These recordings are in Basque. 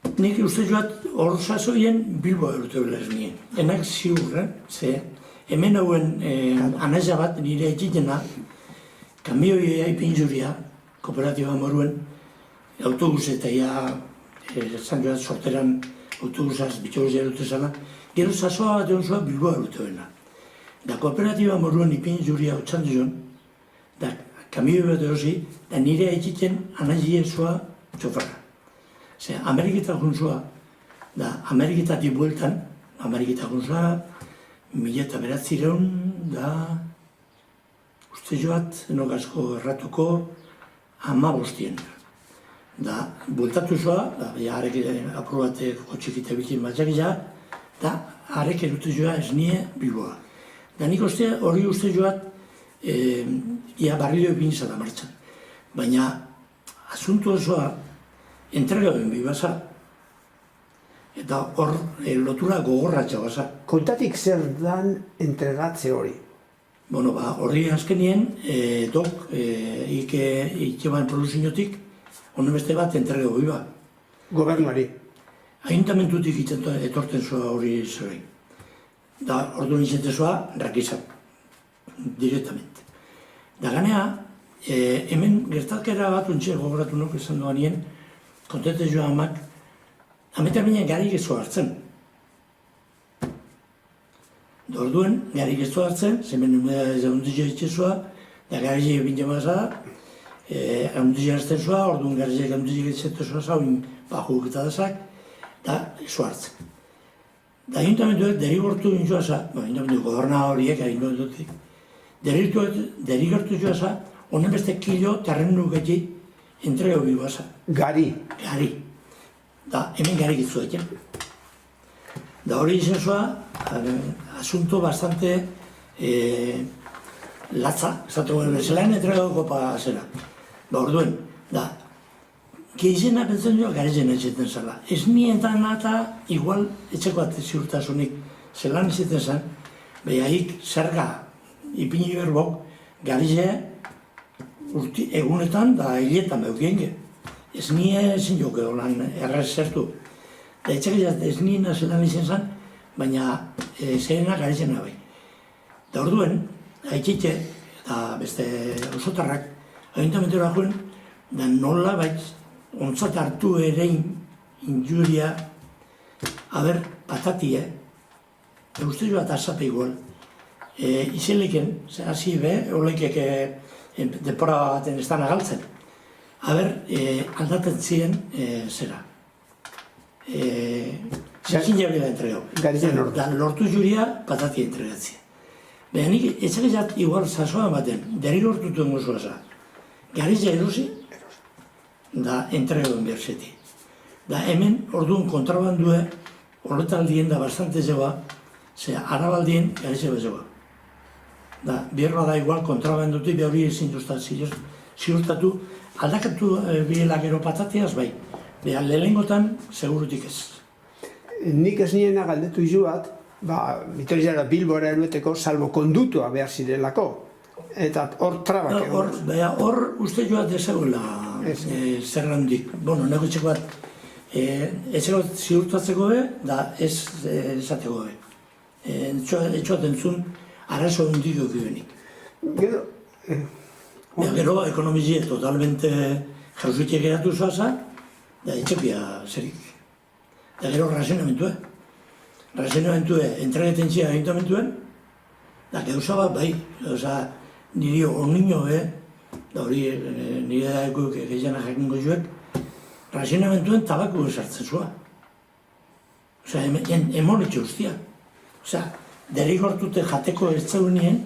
Nik uste joat hor sasoien Bilbo eurtebela ez nien. Enak ziurren, ze hemen hauen anaia bat nire egitena, kamioia ipinzuria, kooperatiba moruen, autobus eta zan joat sorteran autobusaz bitxoguz jarute zala, gero sasoa bat egon zua Bilbo eurtebela. Da kooperatiba moruen ipinzuria hotxan zion, da kamioi bat egosi, da nire egiten anaia zua txofarra. Ze, Ameriketak juntzua, da, Ameriketatik bueltan, Ameriketak juntzua, 1909, da, uste joat, enok asko erratuko, 15. Da, bueltatu zua, da, harek aprobate kotxikite bikin batxakila, da, harek erute joa ez nie Bilboa. Da, nik hori uste joat, ia barrio egin zara martxan. Baina, asuntu osoa, entregaben bibasa, eta hor lotura gogorratxa basa. Kontatik zer dan entregatze hori? Bueno, horri azkenien, dok, ikeban produzinotik, honen beste bat entregago biba. Gobernuari? Ayuntamentutik etorten zua hori zegoen. Da, ordu nintzen zua, rakizan, directamente. Da ganea, hemen gertakera bat untxe gogoratu nok esan doan nien, kontete joa amak, ametan bine garik ez hartzen. Da orduen, garik ez hartzen, zemen ez ahondizia itxezua, da garik bine maza, ahondizia hartzen zua, orduan garik ahondizia itxetu zua zauin bajuk eta dazak, da ez hartzen. Da ayuntamentuek derigortu intzua za, ayuntamentu goberna horiek ayuntamentutik, derigortu joa za, honen beste kilo terrenu geti entrego bibasa. Gari? Gari. Da, hemen gari gitzu eken. Da hori izan zua, asunto bastante latza, esatu gure bezalain entrego kopa zera. Da orduen, da, geizena pentsen joa garizena etxeten zela. Ez nientan eta igual etxeko bat ziurtasunik zelan izaten zen, behaik zerga ipini berbok garizea egunetan da hiletan behukienge. Ez nire ezin joke holan erraz zertu. Da etxakizat ez nire zelan izan zen, baina zerena garizena bai. Da orduen, haitxite, eta beste osotarrak, ayuntamentura joen, da nola baitz, ontzat hartu erein injuria, haber, patatie, uste joa tasape igual. Izeleken, hasi be, olekek depora baten ez dana galtzen. Haber, aldaten ziren zera. Zekin jabila entregau. Garizien lortu. Da lortu juria patatia entregatzia. Baina nik etxakizat igual sasoan baten, derigortutu enguzua za. Garizia erosi, da entregauen berzeti. Da hemen orduan kontrabandue, horretaldien da bastante zegoa, ze arabaldien garizia bezegoa. Da, bierroa da igual kontrabandutik behori ezin duzta ziurtatu, aldakatu biela gero patatiaz bai, beha lehengotan segurutik ez. Nik ez niena galdetu izuat, Vitorizara Bilbora erueteko salbo kondutua behar zirelako, eta hor trabak egon. Hor uste joat dezagoela zerrandik. Bueno, nego etxeko bat, etxeko bat ziurtatzeko be, da ez esateko be. Etxoat entzun, arazo hundido gibenik. Gero, ekonomizie totalmente jauzuitek geratu zoaza, da etxepia zerik. Da gero razionamentue. Razionamentue entregeten zia ayuntamentuen, da gauza bat bai, niri onino da hori nire daikuek gehiana jakingo joek, razionamentuen tabaku esartzen zua. Emonetxe ustia. Derigortute jateko ez zeunien,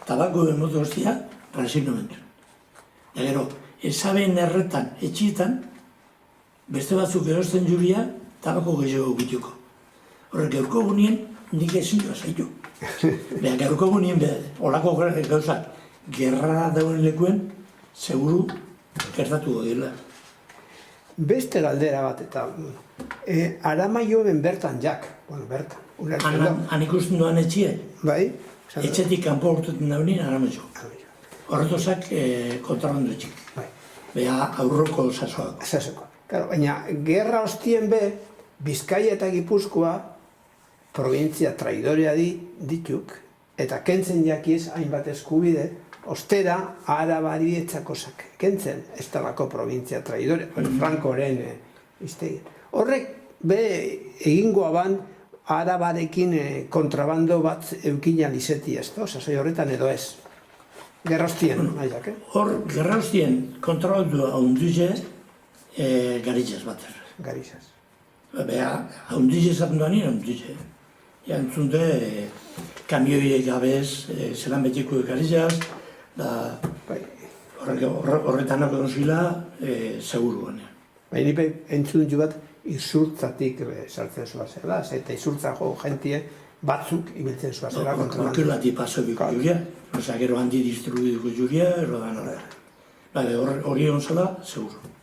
tabako emote hostia, razionamentu. Da gero, ezaben erretan, etxietan, beste batzuk erosten juria, tabako gehiago gutiko. Horrek, gaurko gunien, nik ezin joa zaitu. Beha, gaurko gunien, olako gauzak, gerra dauen lekuen, seguru, gertatu dela. Beste galdera bat, eta Aramaioen bertan jak, bertan. Han ikusten duan etxie, Bai? etxetik kanpo urteten daunien Aramaio. Horretozak kontrabandu etxik. Beha, aurroko sasoako. Sasoko. Claro, baina, gerra hostien be, Bizkaia eta Gipuzkoa provintzia traidorea dituk, eta kentzen jakiz hainbat eskubide, ostera Arabari etxakosak. Kentzen, ez talako provintzia traidore, Frankoren iztegi. Horrek be egingoa ban Arabarekin kontrabando bat eukina lizeti ez, sasoi horretan edo ez. Gerrostien, nahiak, Hor, gerraustien kontroldu haunduze garitzaz bater. Garizaz. Beha, haunduze zaten duan nire haunduze. Jantzunde, kamioiek gabez, zelan betiko garitzaz, da horretan ako dozila, seguruan. Baina nipe entzun du bat izurtzatik sartzen zuazela, eta izurtzako jentie batzuk ibiltzen zuazela kontrolando. Horkelati paso biko juria, gero handi distribuiduko juria, errodan horrela. Hori onzala, seguru.